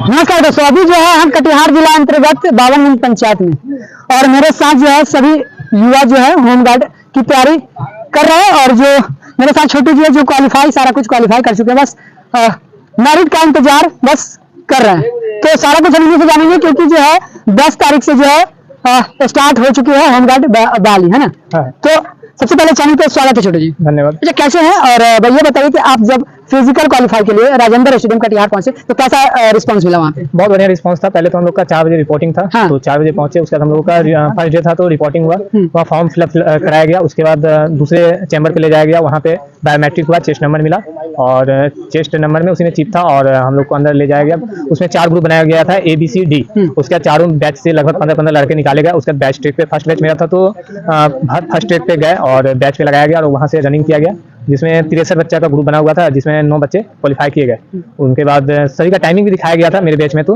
नमस्कार दोस्तों, अभी जो है हम कटिहार जिला अंतर्गत बावनगंज पंचायत में और मेरे साथ जो है सभी युवा जो है होमगार्ड की तैयारी कर रहे हैं और जो मेरे साथ छोटू जी है जो सारा कुछ क्वालिफाई कर चुके हैं, बस मेरिट का इंतजार बस कर रहे हैं। तो सारा कुछ हम से जानेंगे क्योंकि जो है 10 तारीख से जो है स्टार्ट हो चुकी है होमगार्ड बहाली, है ना। तो सबसे पहले चैनल पे स्वागत है छोटू जी। धन्यवाद। अच्छा, कैसे हैं? और भैया बताइए कि आप जब फिजिकल क्वालिफाई के लिए राजेंद्र स्टेडियम कटिहार पहुंचे तो कैसा रिस्पांस मिला वहाँ पे? बहुत बढ़िया रिस्पांस था। पहले तो हम लोग का 4 बजे रिपोर्टिंग था। हाँ। तो 4 बजे पहुंचे, उसके बाद हम लोग का फर्स्ट डे था तो रिपोर्टिंग हुआ, वहाँ फॉर्म फिलअप कराया गया। उसके बाद दूसरे चैम्बर पे ले जाया गया, वहाँ पे बायोमेट्रिक हुआ, चेस्ट नंबर मिला और चेस्ट नंबर में उसी में चिप था और हम लोग को अंदर ले जाया गया। उसमें 4 ग्रुप बनाया गया था, ABCD। उसके बाद चारों बैच से लगभग 15-15 लड़के निकाले गए। उसके बाद बैच ट्रैक पे फर्स्ट बैच मेरा था तो फर्स्ट ट्रैक पे गए और बैच पे लगाया गया और वहाँ से रनिंग किया गया, जिसमें 63 बच्चा का ग्रुप बना हुआ था, जिसमें 9 बच्चे क्वालिफाई किए गए। उनके बाद सभी का टाइमिंग भी दिखाया गया था मेरे बैच में तो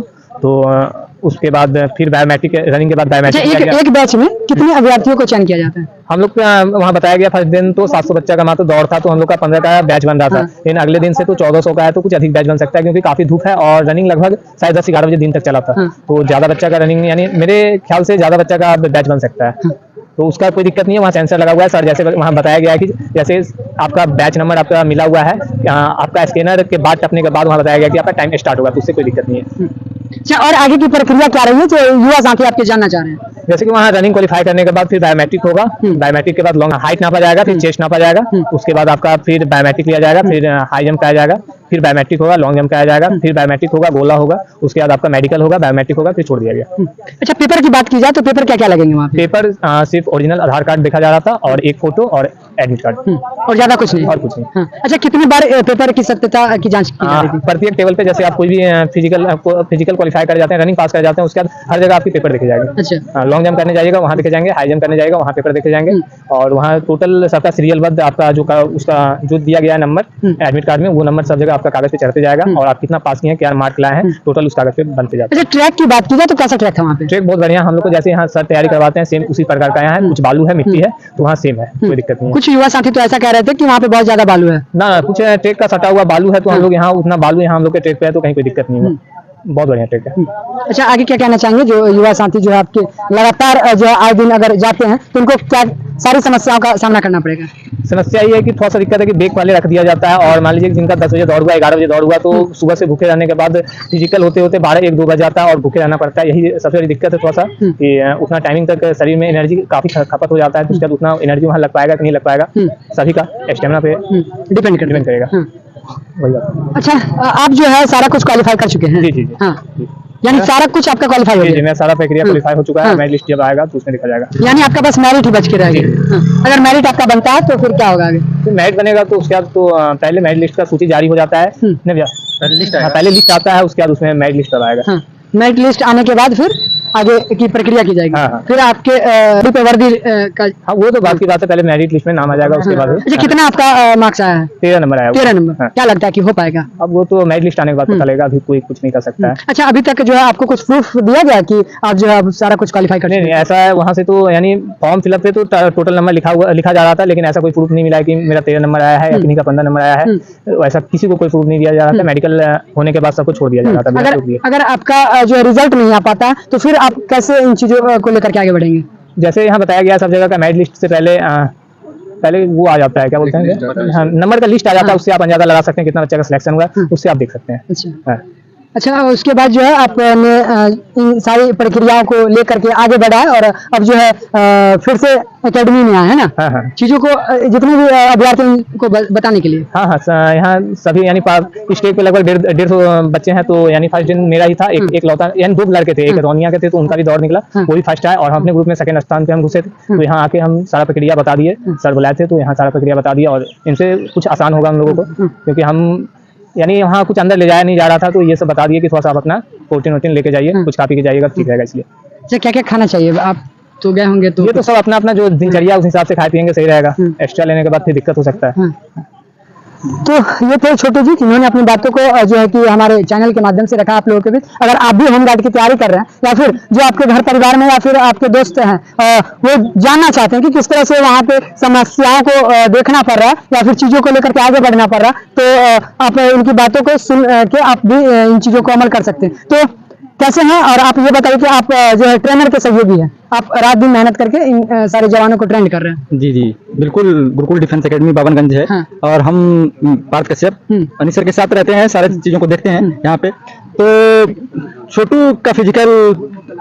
उसके बाद फिर बायोमेट्रिक रनिंग के बाद बायोमेट्रिक। एक बैच में कितने अभ्यर्थियों को चयन किया जाता है? हम लोग वहाँ बताया गया फर्स्ट दिन तो 700 बच्चा का मात्र दौड़ था, तो हम लोग का 15 का बैच बन रहा था। लेकिन अगले दिन से तो 1400 का है, तो कुछ अधिक बैच बन सकता है क्योंकि काफी धूप है और रनिंग लगभग 10:30-11 बजे दिन तक चला था। तो ज्यादा बच्चा का रनिंग, यानी मेरे ख्याल से ज्यादा बच्चा का बैच बन सकता है, तो उसका कोई दिक्कत नहीं है। वहाँ सेंसर लगा हुआ है सर, जैसे वहाँ बताया गया है कि जैसे आपका बैच नंबर आपका मिला हुआ है, आपका स्कैनर के बाद टपने के बाद वहाँ बताया गया कि आपका टाइम स्टार्ट होगा, तो उससे कोई दिक्कत नहीं है। अच्छा, और आगे की प्रक्रिया क्या रही है जो युवा साथी आपके जानना चाह रहे हैं? जैसे कि वहाँ रनिंग क्वालिफाई करने के बाद फिर बायोमेट्रिक होगा, बायोमेट्रिक के बाद लॉन्ग हाइट नापा जाएगा, फिर चेस्ट नापा जाएगा, उसके बाद आपका फिर बायोमेट्रिक लिया जाएगा, फिर हाई जंप कराया जाएगा, फिर बायोमेट्रिक होगा, लॉन्ग जंप कराया जाएगा, फिर बायोमेट्रिक होगा, गोला होगा, उसके बाद आपका मेडिकल होगा, बायोमेट्रिक होगा, फिर छोड़ दिया गया। अच्छा, पेपर की बात की जाए तो पेपर क्या क्या लगेंगे वहाँ पे? पेपर सिर्फ ओरिजिनल आधार कार्ड देखा जा रहा था और एक फोटो और एडमिट कार्ड, और ज्यादा कुछ नहीं? और कुछ नहीं। हाँ। अच्छा, कितनी बार पेपर की सत्यता की जांच की जा रही थी? प्रत्येक टेबल पे जैसे आप कोई भी फिजिकल क्वालिफाई कर जाते हैं, रनिंग पास कर जाते हैं, उसके बाद हर जगह आपकी पेपर देखे जाएंगे। अच्छा, लॉन्ग जंप करने जाइएगा वहाँ देखे जाएंगे, हाई जंप करने जाएगा वहाँ पेपर देखे जाएंगे और वहाँ टोटल सबका सीरियलबद्ध आपका उसका जो दिया गया नंबर एडमिट कार्ड में, वो नंबर सब जगह आपका कागज पे चढ़ते जाएगा और आप कितना पास किए हैं, क्या मार्क लाए हैं, टोटल उस कागज पे बनते जाते हैं। अच्छा, ट्रैक की बात की जाए तो कैसा ट्रैक था वहाँ पे? ट्रैक बहुत बढ़िया, हम लोग को जैसे यहाँ सर तैयारी करवाते हैं सेम उसी प्रकार का यहाँ है। कुछ बालू है, मिट्टी है, तो वहाँ सेम है, कोई दिक्कत नहीं है। कुछ युवा साथी तो ऐसा कह रहे थे कि वहाँ पे बहुत ज्यादा बालू है। ना, कुछ ट्रैक का सटा हुआ बालू है, तो हम लोग यहाँ उतना बालू यहाँ हम लोग के ट्रैक पे है, तो कहीं कोई दिक्कत नहीं है, बहुत बढ़िया ट्रैक है। अच्छा, आगे क्या कहना चाहेंगे जो युवा साथी जो है आपके लगातार जो आए दिन अगर जाते हैं तो उनको क्या सारी समस्याओं का सामना करना पड़ेगा? समस्या ये है कि थोड़ा सा दिक्कत है कि ब्रेक वाले रख दिया जाता है और मान लीजिए जिनका 10 बजे दौड़ हुआ, 11 बजे दौड़ हुआ, तो सुबह से भूखे रहने के बाद फिजिकल होते होते 12-1-2 बज जाता है और भूखे रहना पड़ता है। यही सबसे बड़ी दिक्कत है थोड़ा सा कि उतना टाइमिंग तक शरीर में एनर्जी काफी खपत हो जाता है, तो उसके बाद उतना एनर्जी वहाँ लग पाएगा कि नहीं लग पाएगा, सभी का स्टेमिना पे डिपेंड करेगा। अच्छा, आप जो है सारा कुछ क्वालिफाई कर चुके हैं? जी। हाँ, यानी सारा कुछ आपका क्वालिफाई हो गया? जी, मैं सारा प्रक्रिया क्वालिफाई हो चुका है। मेरिट लिस्ट जब आएगा तो उसमें लिखा जाएगा, यानी आपका बस मेरिट ही बच के रहेगा। अगर मेरिट आपका बनता है तो फिर क्या होगा आगे? तो मेरिट बनेगा तो उसके बाद तो पहले मेरिट लिस्ट का सूची जारी हो जाता है, पहले लिस्ट आता है, उसके बाद उसमें मेरिट लिस्ट आएगा। मेरिट लिस्ट आने के बाद फिर आगे की प्रक्रिया की जाएगी। हाँ। फिर आपके वर्दी का वो तो बात की बात है, पहले मेरिट लिस्ट में नाम आ जाएगा, उसके बाद। अच्छा, कितना आपका मार्क्स आया है? 13 नंबर आया। 13 नंबर। क्या लगता है कि हो पाएगा? अब वो तो मेरिट लिस्ट आने के बाद पता लगेगा, अभी कोई कुछ नहीं कर सकता है। अच्छा, अभी तक जो है आपको कुछ प्रूफ दिया गया कि आप जो है सारा कुछ क्वालिफाई कर? नहीं, ऐसा है वहाँ से तो यानी फॉर्म फिलअप पे तो टोटल नंबर लिखा जा रहा था, लेकिन ऐसा कोई प्रूफ नहीं मिला कि मेरा 13 नंबर आया है या किसी का 15 नंबर आया है। ऐसा किसी को कोई प्रूफ नहीं दिया जा रहा था। मेडिकल होने के बाद सब कुछ छोड़ दिया जा रहा था। अगर आपका जो रिजल्ट नहीं आ पाता तो फिर आप कैसे इन चीजों को लेकर के आगे बढ़ेंगे? जैसे यहाँ बताया गया सब जगह का मेरिट लिस्ट से पहले वो आ जाता है, क्या बोलते हैं, हाँ, नंबर का लिस्ट आ जाता है, उससे आप अंदाजा लगा सकते हैं कितना बच्चे का सिलेक्शन हुआ, उससे आप देख सकते हैं। अच्छा, उसके बाद जो है आपने इन सारी प्रक्रियाओं को लेकर के आगे बढ़ा है और अब जो है फिर से एकेडमी में आए हैं ना। हाँ। चीजों को जितने भी अभ्यर्थियों को बताने के लिए। हाँ, यहाँ सभी यानी स्टेज पे लगभग 150 बच्चे हैं, तो यानी फर्स्ट दिन मेरा ही था, एक लौता, यानी 2 लड़के थे, एक रोनिया के थे, तो उनका भी दौड़ निकला, वो भी फर्स्ट आया और हम अपने ग्रुप में सेकंड स्थान पे हम घुसे थे। तो यहाँ आके हम सारा प्रक्रिया बता दिए, सर बुलाए थे तो यहाँ सारा प्रक्रिया बता दिया और इनसे कुछ आसान होगा हम लोगों को, क्योंकि हम यानी वहाँ कुछ अंदर ले जाया नहीं जा रहा था, तो ये सब बता दिए कि थोड़ा सा आप अपना प्रोटीन लेके जाइए, कुछ खा पी के जाइएगा, ठीक रहेगा। इसलिए अच्छा, क्या क्या खाना चाहिए? आप तो गए होंगे तो ये तो सब अपना जो दिनचर्या उस हिसाब से खाए पियेंगे, सही रहेगा। एक्स्ट्रा लेने के बाद फिर दिक्कत हो सकता है। तो ये थे छोटू जी जिन्होंने अपनी बातों को जो है कि हमारे चैनल के माध्यम से रखा आप लोगों के बीच। अगर आप भी होमगार्ड की तैयारी कर रहे हैं या फिर जो आपके घर परिवार में या फिर आपके दोस्त हैं वो जानना चाहते हैं कि किस तरह से वहाँ पे समस्याओं को देखना पड़ रहा है या फिर चीजों को लेकर के आगे बढ़ना पड़ रहा है, तो आप उनकी बातों को सुन के आप भी इन चीजों को अमल कर सकते हैं। तो कैसे हैं, और आप ये बताइए कि आप जो है ट्रेनर के सहयोगी हैं, आप रात दिन मेहनत करके इन सारे जवानों को ट्रेंड कर रहे हैं। जी जी बिल्कुल, गुरुकुल डिफेंस एकेडमी बावनगंज है। हाँ। और हम पार्थ कश्यप अनिल सर के साथ रहते हैं, सारे चीजों को देखते हैं यहाँ पे। तो छोटू का फिजिकल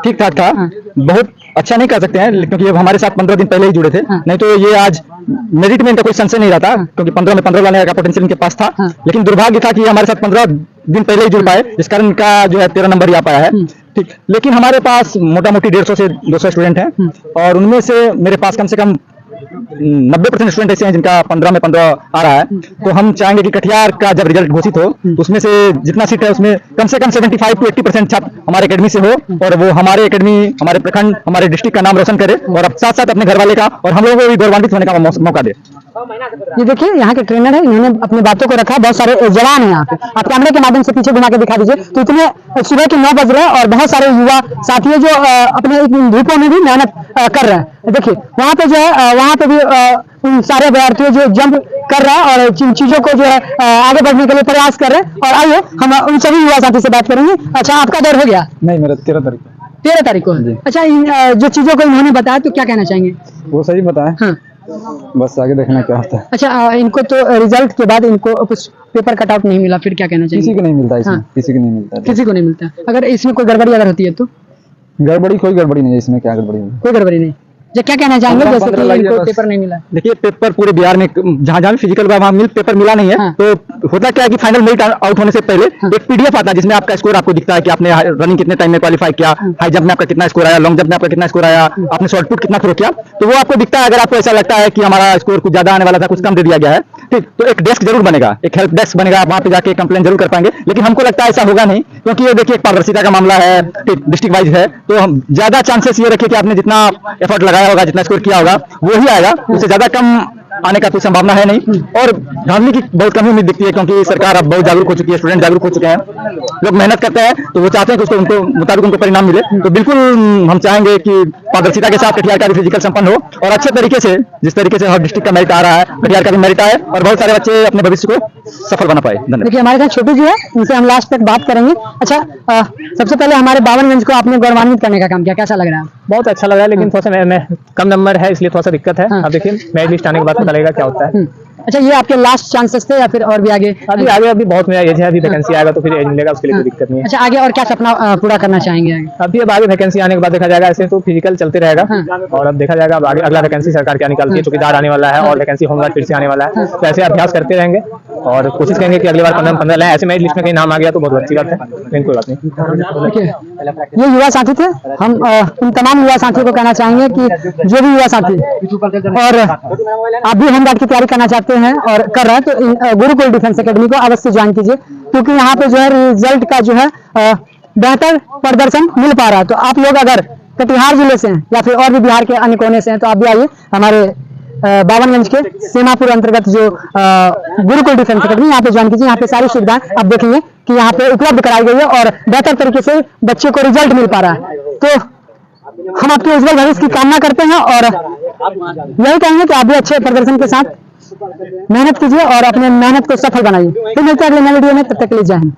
ठीक ठाक था, बहुत अच्छा नहीं कह सकते हैं क्योंकि अब हमारे साथ 15 दिन पहले ही जुड़े थे। नहीं तो ये आज मेरिट में इनका कोई संशय नहीं रहता क्योंकि 15 में 15 लाने का पोटेंशियल इनके पास था। लेकिन दुर्भाग्य था कि हमारे साथ 15 दिन पहले ही जुड़ पाए, इस कारण इनका जो है 13 नंबर ही आ पाया है। ठीक, लेकिन हमारे पास मोटा मोटी 150 से 200 स्टूडेंट हैं और उनमें से मेरे पास कम से कम 90% स्टूडेंट ऐसे हैं जिनका 15 में 15 आ रहा है। तो हम चाहेंगे कि कटिहार का जब रिजल्ट घोषित हो तो उसमें से जितना सीट है उसमें कम से कम 75 to 80% छात्र हमारे एकेडमी से हो और वो हमारे एकेडमी, हमारे प्रखंड, हमारे डिस्ट्रिक्ट का नाम रोशन करे और अब साथ साथ अपने घर वाले का और हम लोगों को भी गौरवान्वित होने का मौका दे। ये देखिए यहाँ के ट्रेनर है, इन्होंने अपनी बातों को रखा। बहुत सारे जवान हैं यहाँ पे, आप कैमरे के माध्यम से पीछे घुमा के दिखा दीजिए। तो इतने सुबह के 9 बज रहे हैं और बहुत सारे युवा साथी है जो अपने धूपों में भी मेहनत कर रहे हैं। देखिए वहाँ पे जो है वहाँ पे भी उन सारे अभ्यर्थियों जो जंप कर रहे हैं और जिन चीजों को जो है आगे बढ़ने के लिए प्रयास कर रहे हैं। और आइए हम उन सभी युवा साथी से बात करेंगे। अच्छा, आपका दौर हो गया? नहीं, मेरा 13 तारीख 13 तारीख को। अच्छा, इन जो चीजों को इन्होंने बताया तो क्या कहना चाहेंगे? वो सही बताया। हाँ, बस आगे देखना क्या होता है। अच्छा, इनको तो रिजल्ट के बाद इनको कुछ पेपर कटआउट नहीं मिला, फिर क्या कहना चाहिए? किसी को नहीं मिलता इसमें। हाँ। किसी को नहीं मिलता। किसी को नहीं मिलता। अगर इसमें कोई गड़बड़ी अगर होती है तो? गड़बड़ी कोई गड़बड़ी नहीं है इसमें। क्या गड़बड़ी है? कोई गड़बड़ी नहीं। जो क्या कहना चाहेंगे जैसे कि इनको पेपर नहीं मिला? देखिए, पेपर पूरे बिहार में जहाँ जहाँ फिजिकल वहाँ पेपर मिला नहीं है। हाँ। तो होता क्या है कि फाइनल मेरिट आउट होने से पहले एक पीडीएफ आता है जिसमें आपका स्कोर आपको दिखता है कि आपने रनिंग कितने टाइम में क्वालिफाई किया, हाई जंप में आपका कितना स्कोर आया, लॉन्ग जंप में आपका कितना स्कोर आया, आपने शॉर्ट पुट कितना थ्रो किया। तो वो आपको दिखता है। अगर आपको ऐसा लगता है कि हमारा स्कोर कुछ ज्यादा आने वाला था, कुछ कम दे दिया गया है, ठीक, तो एक डेस्क जरूर बनेगा, एक हेल्प डेस्क बनेगा, आप वहाँ पे जाके कंप्लेन जरूर कर पाएंगे। लेकिन हमको लगता है ऐसा होगा नहीं क्योंकि ये देखिए एक पारदर्शिता का मामला है, डिस्ट्रिक्ट वाइज है। तो हम ज्यादा चांसेस ये रखिए कि आपने जितना एफर्ट लगाया होगा, जितना स्कोर किया होगा वो ही आएगा, उससे ज्यादा कम आने का कोई संभावना है नहीं। और धांधली की बहुत कमी उम्मीद दिखती है क्योंकि सरकार अब बहुत जागरूक हो चुकी है, स्टूडेंट जागरूक हो चुके हैं, लोग मेहनत करते हैं तो वो चाहते हैं कि उसको उनको मुताबिक उनको परिणाम मिले। तो बिल्कुल हम चाहेंगे कि पारदर्शिता के साथ कटिहार का भी फिजिकल संपन्न हो और अच्छे तरीके से, जिस तरीके से हर डिस्ट्रिक्ट का मेरिट आ रहा है, कटिहार का भी मेरिट आए और बहुत सारे बच्चे अपने भविष्य को सफल बना पाए। धन्यवाद। देखिए हमारे साथ छोटू जी है, उनसे हम लास्ट तक बात करेंगे। अच्छा, सबसे पहले हमारे बावनगंज को आपने गौरवान्वित करने का काम किया, कैसा लग रहा है? बहुत अच्छा लगा, लेकिन थोड़ा सा मैं कम नंबर है इसलिए थोड़ा सा दिक्कत है। अब देखिए मेरिट लिस्ट आने के बाद पता लगेगा क्या होता है। अच्छा, ये आपके लास्ट चांसेस थे या फिर और भी आगे? अभी बहुत मेरा एज है, अभी वैकेंसी आएगा तो फिर एज मिलेगा, उसके लिए कोई दिक्कत नहीं है। अच्छा, आगे और क्या सपना पूरा करना चाहेंगे आगे? अभी अब आगे वैकेंसी आने के बाद देखा जाएगा। ऐसे तो फिजिकल चलते रहेगा और अब देखा जाएगा अब आगे अगला वैकेंसी सरकार क्या निकालती है। चौकीदार आने वाला है और वैकेंसी होमगार्ड फिर से आने वाला है, तो ऐसे अभ्यास करते रहेंगे और कोशिश करेंगे कि अगली बार 15 लाए। ऐसे मेरिट लिस्ट में कहीं नाम आ गया तो बहुत अच्छी बात है, लेकिन कोई बात नहीं। ये युवा साथी थे। हम उन तमाम युवा साथियों को कहना चाहेंगे कि जो भी युवा साथी और आप भी होमगार्ड की तैयारी करना चाहते हैं और कर रहे हैं तो गुरुकुल डिफेंस एकेडमी को अवश्य ज्वाइन कीजिए क्योंकि यहाँ पे जो है रिजल्ट का जो है बेहतर प्रदर्शन मिल पा रहा है। तो आप लोग अगर कटिहार जिले से हैं या फिर और भी बिहार के अन्य कोने से हैं तो आप भी आइए हमारे बावनगंज के सीमापुर अंतर्गत जो गुरुकुल डिफेंस एकेडमी, यहाँ पे ज्वाइन कीजिए। यहाँ पे सारी सुविधाएं आप देखेंगे कि यहाँ पे उपलब्ध कराई गई है और बेहतर तरीके से बच्चों को रिजल्ट मिल पा रहा है। तो हम आपके उज्जवल भविष्य की कामना करते हैं और यही कहेंगे कि आप भी अच्छे प्रदर्शन के साथ मेहनत कीजिए और अपने मेहनत को सफल बनाइए। फिर मिलते हैं अगले नए वीडियो में, तब तक के लिए जय हिंद।